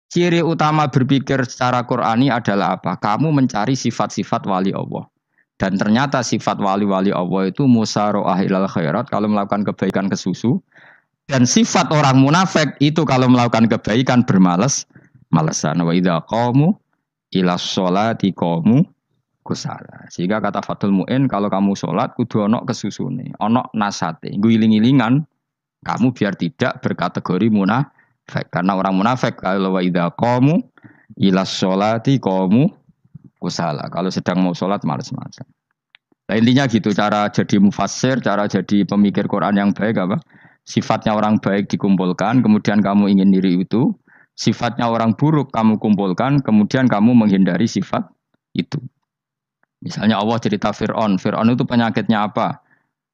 Ciri utama berpikir secara Qur'ani adalah apa? Kamu mencari sifat-sifat wali Allah. Dan ternyata sifat wali-wali Allah itu musara'ah ilal khairat kalau melakukan kebaikan kesusu. Dan sifat orang munafik itu kalau melakukan kebaikan bermalas-malasan. Wa idza qamu ila sholati qamu kusala. Sehingga kata Fathul Mu'in kalau kamu sholat kudu ono kesusune, ono nasate. Guling-gilingan kamu biar tidak berkategori munafik. Karena orang munafik kalau wa idza qamu ila sholati qamu kusala. Kalau sedang mau sholat malas-malasan. Nah, intinya gitu cara jadi mufassir, cara jadi pemikir Quran yang baik apa? Sifatnya orang baik dikumpulkan, kemudian kamu ingin diri itu. Sifatnya orang buruk kamu kumpulkan, kemudian kamu menghindari sifat itu. Misalnya Allah cerita Fir'aun. Fir'aun itu penyakitnya apa?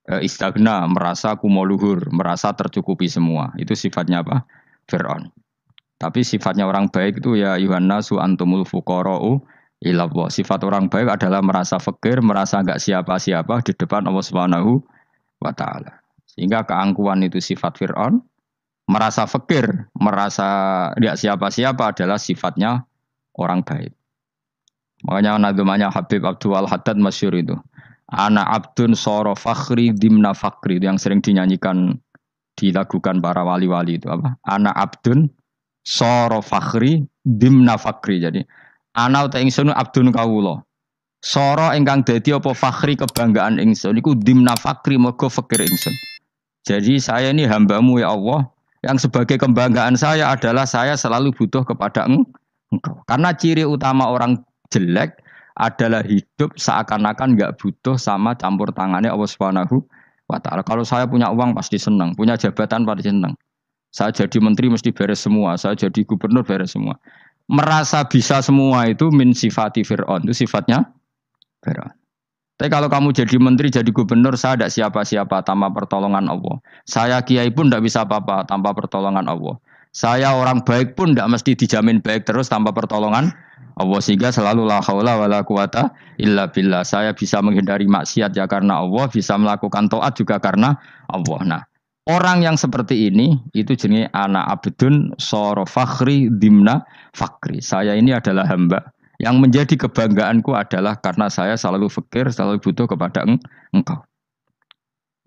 Istagna, merasa kumoluhur, merasa tercukupi semua. Itu sifatnya apa? Fir'aun. Tapi sifatnya orang baik itu ya Yuhannasu antumul fuqara'u ilallah. Sifat orang baik adalah merasa fakir, merasa enggak siapa-siapa di depan Allah Subhanahu wa taala. Sehingga keangkuhan itu sifat Fir'aun, merasa fakir, merasa enggak siapa-siapa adalah sifatnya orang baik. Makanya nadumanya Habib Abdul Haddad masyhur itu. Ana abdun soro fakhri dimna fakri, itu yang sering dinyanyikan dilakukan para wali-wali itu apa? Ana abdun soro fakhri dimna fakri. Jadi ana uta ingsun abdun kawula. Soro ingkang dadi apa fakhri kebanggaan ingsun iku dimna fakri mergo fakir ingsun. Jadi saya ini hambamu ya Allah, yang sebagai kebanggaan saya adalah saya selalu butuh kepada engkau. Karena ciri utama orang jelek adalah hidup seakan-akan enggak butuh sama campur tangannya Allah Subhanahu wa ta'ala. Kalau saya punya uang pasti senang, punya jabatan pasti senang. Saya jadi menteri mesti beres semua, saya jadi gubernur beres semua. Merasa bisa semua itu min sifati Fir'aun, itu sifatnya Fir'aun. Tapi kalau kamu jadi menteri, jadi gubernur, saya tidak siapa-siapa tanpa pertolongan Allah. Saya kiai pun tidak bisa apa-apa tanpa pertolongan Allah. Saya orang baik pun tidak mesti dijamin baik terus tanpa pertolongan Allah. Sehingga selalu la haula wala quwata illa billah. Saya bisa menghindari maksiat ya karena Allah, bisa melakukan taat juga karena Allah. Nah, orang yang seperti ini itu jenis ana abdun soro fakhri dimna fakri. Saya ini adalah hamba yang menjadi kebanggaanku adalah karena saya selalu fakir, selalu butuh kepada engkau.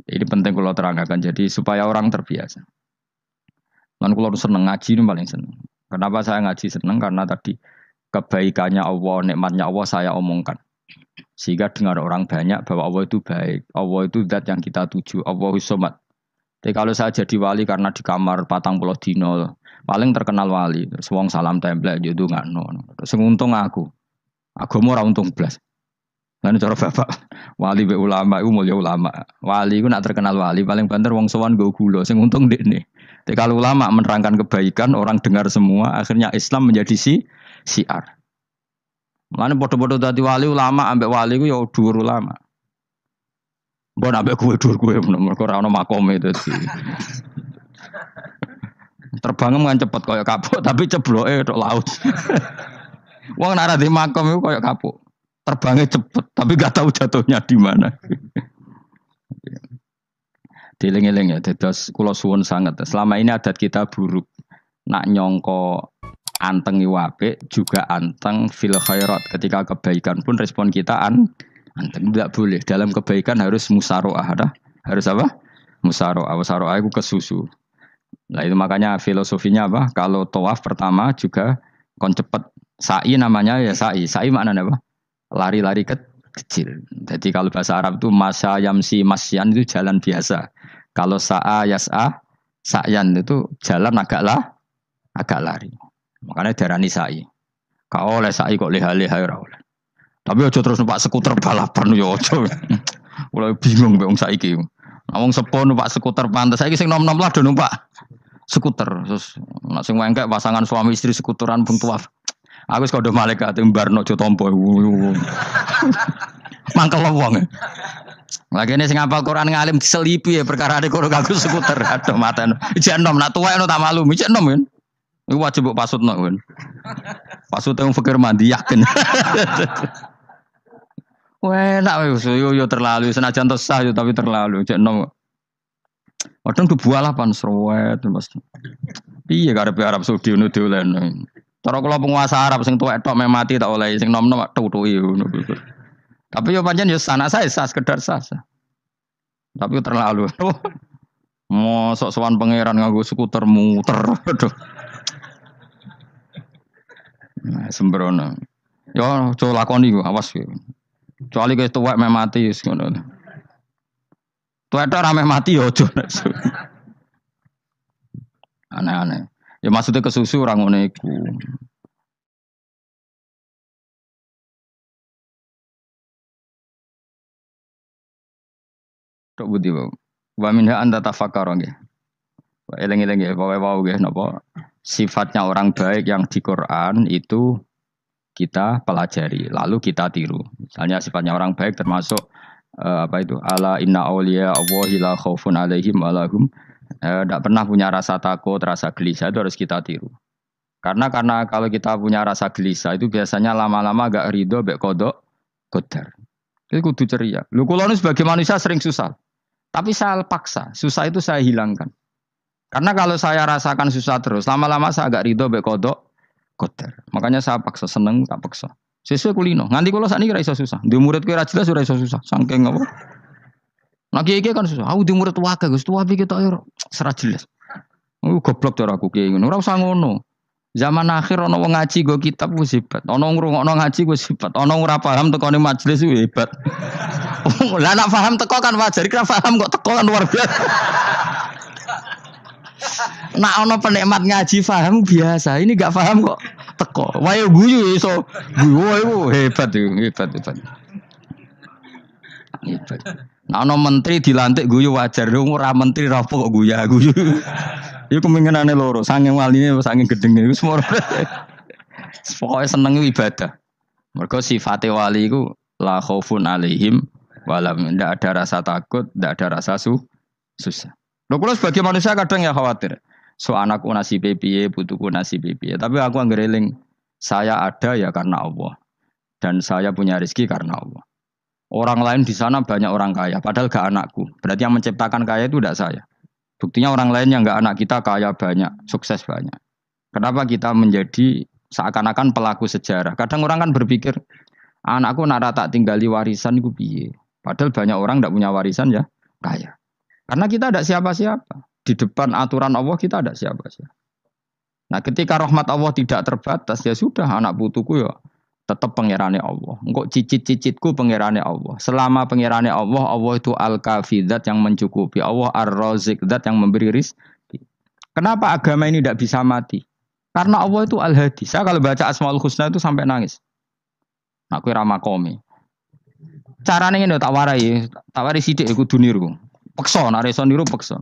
Ini penting kalau terangkan jadi supaya orang terbiasa. Dan kalau seneng ngaji ini paling seneng. Kenapa saya ngaji seneng? Karena tadi kebaikannya Allah, nikmatnya Allah saya omongkan. Sehingga dengar orang banyak bahwa Allah itu baik. Allah itu zat yang kita tuju. Allahus Somad. Jadi kalau saya jadi wali karena di kamar 40 dino, paling terkenal wali. Terus wong salam template yo ndongakno. Terus untung aku. Agama ora untung blas. Lan cara bapak wali be ulama iku mulya ulama. Wali iku nak terkenal wali paling banter wong sowan nggo gula. Sing untung ndekne. Tapi kalau ulama menerangkan kebaikan, orang dengar semua, akhirnya Islam menjadi siar. Mana bodoh-bodoh dadi wali ulama ambek wali ku ya dhuwur ulama. Mbok ambek kowe dhuwur kowe mergo ora ono makome dadi. Terbang kan cepet kaya kapuk tapi cebloke tok laut. Wong nek ora di makom iku kaya kapuk. Terbangnya cepet tapi gak tahu jatuhnya di mana. Dieling-eling ya, dados kula suwun sangat. Selama ini adat kita buruk. Nak nyongko anteng apik juga anteng fil khairat. Ketika kebaikan pun respon kita anteng. Tidak boleh. Dalam kebaikan harus musaroah. Harus apa? Musaroah. Musaroah itu kesusu. Nah itu makanya filosofinya apa? Kalau tawaf pertama juga kon cepet. Sa'i namanya ya sa'i. Sa'i maknanya apa? Lari-lari kecil. Jadi kalau bahasa Arab itu masa yamsi masyan itu jalan biasa. Kalau sa'a yas'a sa'yan itu jalan agak lari. Makanya darani sa'i. Kau oleh sa'i kok leha-leha ora oleh. Tapi aja terus numpak skuter balapan yo aja. Mulai bingung wong saiki. Wong sepo numpak skuter pantes saiki sing nom-nom lah do numpak skuter. Terus nek sing wengkek pasangan suami istri skuteran pun tuaf. Aku wis kodho malaikat mbarno aja tampa. Mangkel wong. Lagi ini sing hafal Quran ngalim diselipi ya perkara ada kono kanggo skuter. Aduh maten. Ijek enom nak tuwek tak malu. Ijek enom kan. Iku wajib mbok pasutno kan. Pasute wong fikir mandi yakin. Wah, enak yo terlalu senajan sah yo tapi terlalu. Ijek enom. Padahal tuh buah lah pan serwet. Piye karepe Arab Saudi ngono dolen. Cara kula penguasa Arab sing tuwek tok mati tak oleh sing nom-nom tutuki ngono. Tapi yo pancen yo anak saya sah sekedar sah. Tapi terlalu. Mosok sowan pangeran nganggo skuter muter. Aduh. Nah, sembrono. Yo coba lakoni ku awas ku. Kecuali kowe tuwek mati wis ngono. Tuwek tok rame mati yo aja. Aneh-aneh. Ya maksudnya kesusu orang ngono iku. Tok budi wae. Wa minha anta tafakkara nggih. Eling-eling nggih, pokoke wau nggih napa sifatnya orang baik yang di Quran itu kita pelajari, lalu kita tiru. Misalnya sifatnya orang baik termasuk apa itu? Ala inna auliya Allahi la khaufun alaihim wa lahum tidak pernah punya rasa takut, rasa gelisah itu harus kita tiru. Karena kalau kita punya rasa gelisah itu biasanya lama-lama agak ridho, bek kodok, kodar. Itu kudu ceria. Lu kalau sebagai manusia sering susah, tapi saya paksa, susah itu saya hilangkan. Karena kalau saya rasakan susah terus, lama-lama saya agak ridho, bek kodok, kodar. Makanya saya paksa, seneng tak paksa. Sesuai kulino. Nganti kalau saat ini kira iso susah. Di muridku kira jelas sudah iso susah. Sangking apa? Nah kiai kan susah. Aku di murid tua Gus, tua pikir tak serah jelas. Goblok cara aku kiai ngono. Ora usah ngono. Zaman akhir ana wong ngaji go kitab wis hebat. Ana ngrungokno ngaji wis hebat. Ana ora paham tekone majelis wis hebat. Lah nek paham teko kan wajar, kira paham kok teko kan luar biasa. Nak ana penikmat ngaji paham biasa. Ini gak paham kok teko. Wae guyu iso. Guyu hebat itu, hebat. Hebat. Nah, ana menteri dilantik guyu wajar, ora menteri rapo kok guyu. Iku kemungkinane loro, saking waline saking gedenge iku semua. Pokoke seneng ibadah. Mergo sifate wali iku la khaufun alaihim walam ndak ada rasa takut, ndak ada rasa susah. Lho kula sebagai manusia kadang ya khawatir. So anakku nasibe piye, putuku nasibe piye. Tapi aku anggere eling, saya ada ya karena Allah. Dan saya punya rezeki karena Allah. Orang lain di sana banyak orang kaya, padahal gak anakku. Berarti yang menciptakan kaya itu tidak saya. Buktinya orang lain yang gak anak kita kaya banyak, sukses banyak. Kenapa kita menjadi seakan-akan pelaku sejarah? Kadang orang kan berpikir, anakku nak tak tinggali warisan itu piye. Padahal banyak orang tidak punya warisan ya kaya. Karena kita tidak siapa-siapa. Di depan aturan Allah kita tidak siapa-siapa. Nah ketika rahmat Allah tidak terbatas, ya sudah anak putuku ya tetap pangerane Allah. Engkau cicit-cicitku pangerane Allah. Selama pangerane Allah, Allah itu al-kafi, zat yang mencukupi. Allah ar-razik, zat yang memberi rizki. Kenapa agama ini tidak bisa mati? Karena Allah itu al-hadi. Saya kalau baca Asmaul Husna itu sampai nangis. Aku ramakomi. Caranya ini tak warai sidik kudu niru. Peksa, nareso niru peksa.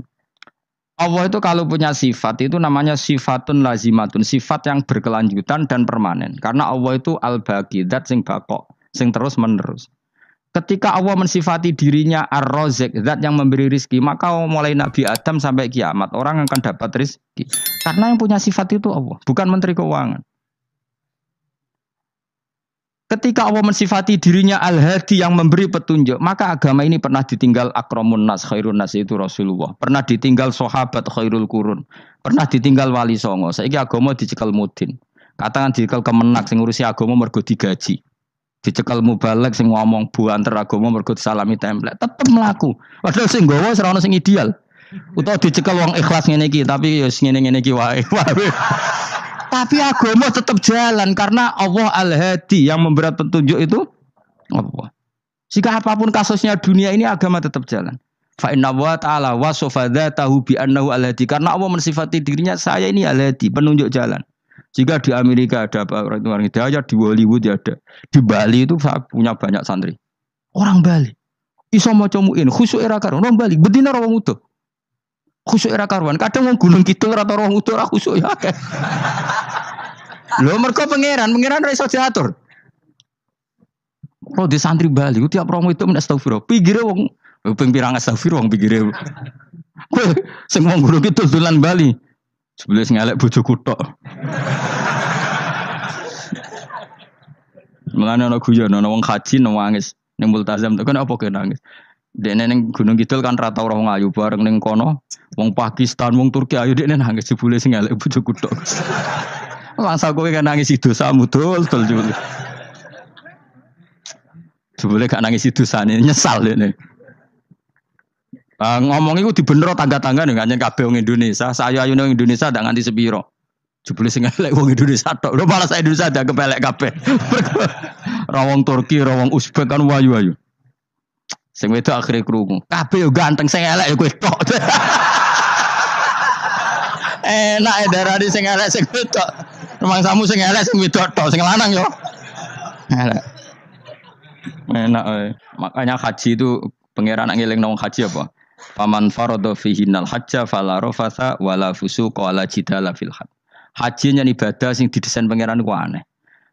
Allah itu kalau punya sifat itu namanya sifatun lazimatun, sifat yang berkelanjutan dan permanen. Karena Allah itu al-baqi, zat sing bakok, sing terus menerus. Ketika Allah mensifati dirinya ar-razik, zat yang memberi rizki, maka mulai Nabi Adam sampai kiamat orang akan dapat rizki. Karena yang punya sifat itu Allah, bukan menteri keuangan. Ketika Allah mensifati dirinya al-hadi yang memberi petunjuk, maka agama ini pernah ditinggal akramun nas, khairun nas itu Rasulullah. Pernah ditinggal sahabat khairul qurun. Pernah ditinggal wali songo. Saiki agama dicekel mudin. Katakan dicekel kemenak sing ngurusi agama mergo digaji. Dicekel mubalek sing ngomong buanter agama mergo disalami template. Tetep mlaku. Padahal sing nggawa ora ono sing ideal. Utawa dicekel wong ikhlas ngene iki, tapi ya ngene-ngene iki wae. Tapi agama tetap jalan karena Allah al-hadi yang memberi petunjuk itu Allah. Jika apapun kasusnya dunia ini agama tetap jalan. Fa inna wa ta'ala wasofa dzatahu bi annahu al-hadi, karena Allah mensifati dirinya saya ini al-hadi, penunjuk jalan. Jika di Amerika ada orang hidayah, di Hollywood ada, di Bali itu saya punya banyak santri. Orang Bali iso maca muin khusyuk era karo orang Bali bedina ora wong utuh. Khusyuk era karuan, kadang wong Gunung Kidul rata roh utuh ora khusyuk ya. Lho mergo pangeran ora iso diatur. Kalau di santri Bali ku tiap romo itu men astagfirullah. Pikire wong ping pirang astagfirullah wong pikire. Kowe sing wong Gunung Kidul dolan Bali. Sebelah ngelek bojoku tok. Mulane ana guyon ana wong haji nangis ning multazam tok kan apa ke nangis. Dene ning Gunung Kidul kan rata ora wong ayu bareng ning kono wong Pakistan wong Turki ayu dekne nangis jebule sing elek bojoku tok. Mangsa kowe kan nangis dosamu dol jebule. Jebule gak nangis dosane nyesal ini. Ngomong iku dibenero tangga-tangga nih nganyen kabeh wong Indonesia. Saya ayune wong Indonesia ndak nganti sepiro. Jebule sing elek wong Indonesia tok. Lho malah saya Indonesia ada kepelek kabeh. Ra wong Turki, ra wong Uzbek kan wayu-wayu. Sing wedok akhire krungu. Kabeh yo ganteng sing elek yo kowe tok. Enak darani sing elek sing wedok. Rumangsamu sing elek sing wedok tok, sing lanang yo. Elek. Enak makanya haji itu pangeran ngeling nang haji apa? Faman farada fihinnal hajja fala rafatha wala fusuqa wala jidala fil hajj. Haji nyen ibadah sing didesain pangeran ku aneh.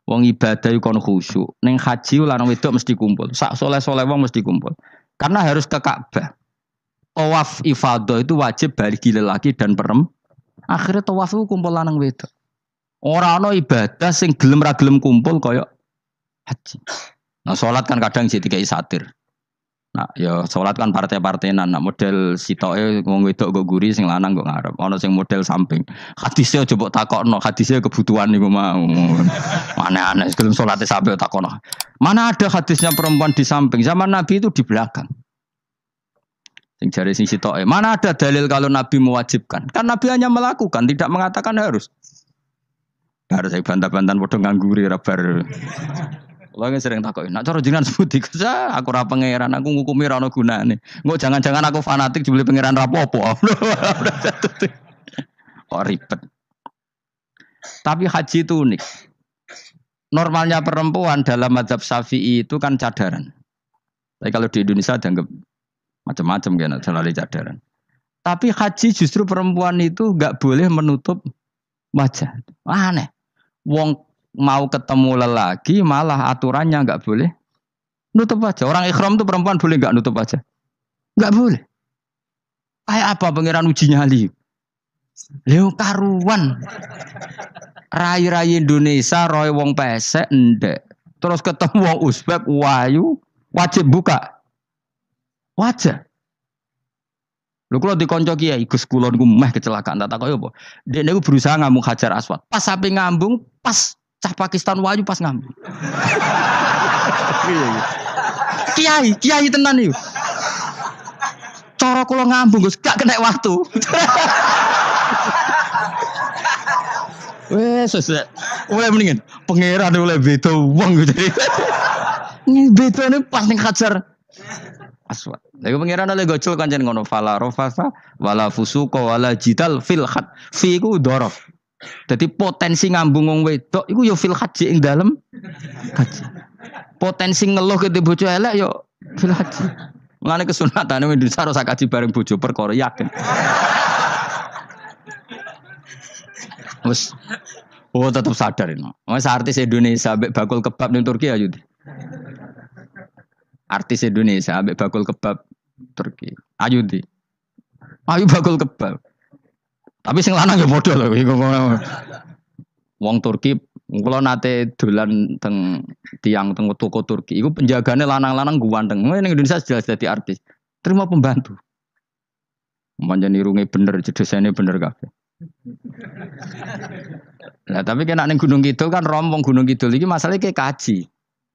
Wong ibadah iku kon khusyuk. Ning haji lanang wedok mesti kumpul. Sak soleh-soleh wong mesti kumpul. Karena harus ke Ka'bah. Tawaf ifadah itu wajib bagi lelaki dan perempuan. Akhirnya tawaf itu kumpul lanang wedok. Ora ana ibadah sing gelem ra gelem kumpul kaya haji. Nah salat kan kadang sih dikai satir. Nah, ya sholat kan partai-partainan. Nah, model sitoke wong wedok kok guri sing lanang kok ngarep. Ana sing model samping. Hadise aja mbok takokno, hadise kebutuhan niku mau. Aneh-aneh sebelum salate sampe takokno. Mana ada hadisnya perempuan di samping? Zaman Nabi itu di belakang. Sing jare sing sitoke. Mana ada dalil kalau Nabi mewajibkan? Kan Nabi hanya melakukan, tidak mengatakan harus. Harus saya bantah-bantahan padha ngangguri ra bar. Kalau yang sering takut, nak cara jenengan sebuti kerja, aku ra pangeran, aku ngukumi ra ono gunane. Engko jangan-jangan aku fanatik jebule pangeran rapopo. Kok ribet. Tapi haji itu unik. Normalnya perempuan dalam mazhab Syafi'i itu kan cadaran. Tapi kalau di Indonesia dianggap macam-macam kan, selalu cadaran. Tapi haji justru perempuan itu enggak boleh menutup wajah. Aneh. Wong mau ketemu lelaki malah aturannya enggak boleh nutup wajah. Orang ikhram tuh perempuan boleh enggak nutup wajah? Enggak boleh. Kayak apa pangeran uji nyali? Leo karuan. Rai-rai Indonesia roy wong pesek ndek. Terus ketemu wong Uzbek wayu wajib buka wajah. Lho kula dikonco kiai Gus kula niku meh kecelakaan tak takoki apa? Dek niku berusaha ngambung Hajar Aswad. Pas sampe ngambung pas cah Pakistan wayu pas ngambung. Kiai tenan iki. Cara kula ngambung Gus gak kena waktu. Wes oleh mendingan pangeran oleh beda wong gitu. Ini bedane pas ning Hajar Aswad. Lha pangeran oleh gocol kancen ngono fala rafasa wala fusuqa wala jidal fil had. Fi ku dhorof. Jadi potensi ngambung wong wedok iku ya fil haji ing dalem haji. Potensi ngeluh ke bojo elek ya fil haji. Mulane kesunatane Indonesia harus kaji bareng bojo perkara yakin. Wes tetap sadar ini. Mas artis Indonesia ambek bakul kebab ning Turki ayo. Artis Indonesia ambek bakul kebab Turki. Ayo di. Ayo bakul kebab. Tapi sing lanang ya padha lho iku ngono. Wong Turki kula nate dolan teng tiang teng toko Turki iku penjagane lanang-lanang guanteng. Ning Indonesia jelas dadi artis. Terima pembantu. Manjane irunge bener, jedosane bener kabeh. Lah tapi kena ning Gunung Kidul kan rombong Gunung Kidul iki masalahnya kayak kaji.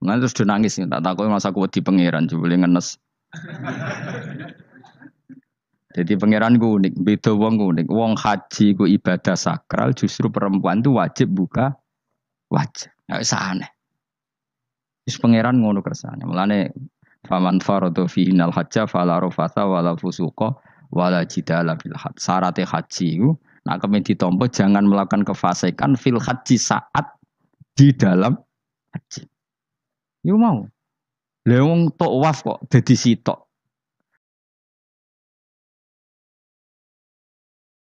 Nah terus do nangis tak takoki masa aku wedi pangeran jebule ngenes. Jadi pangeran ku unik, beda wong unik. Wong haji ku ibadah sakral, justru perempuan itu wajib buka wajah. Nggak usah aneh. Terus pangeran ngono kersane. Mulane faman faradu fi innal hajja fala rafatha wala fusuqa wala jidala fil hajj. Syarat haji ku nak kemen ditampa jangan melakukan kefasikan fil haji saat di dalam haji. Yo mau. Lah wong tawaf kok dadi sitok.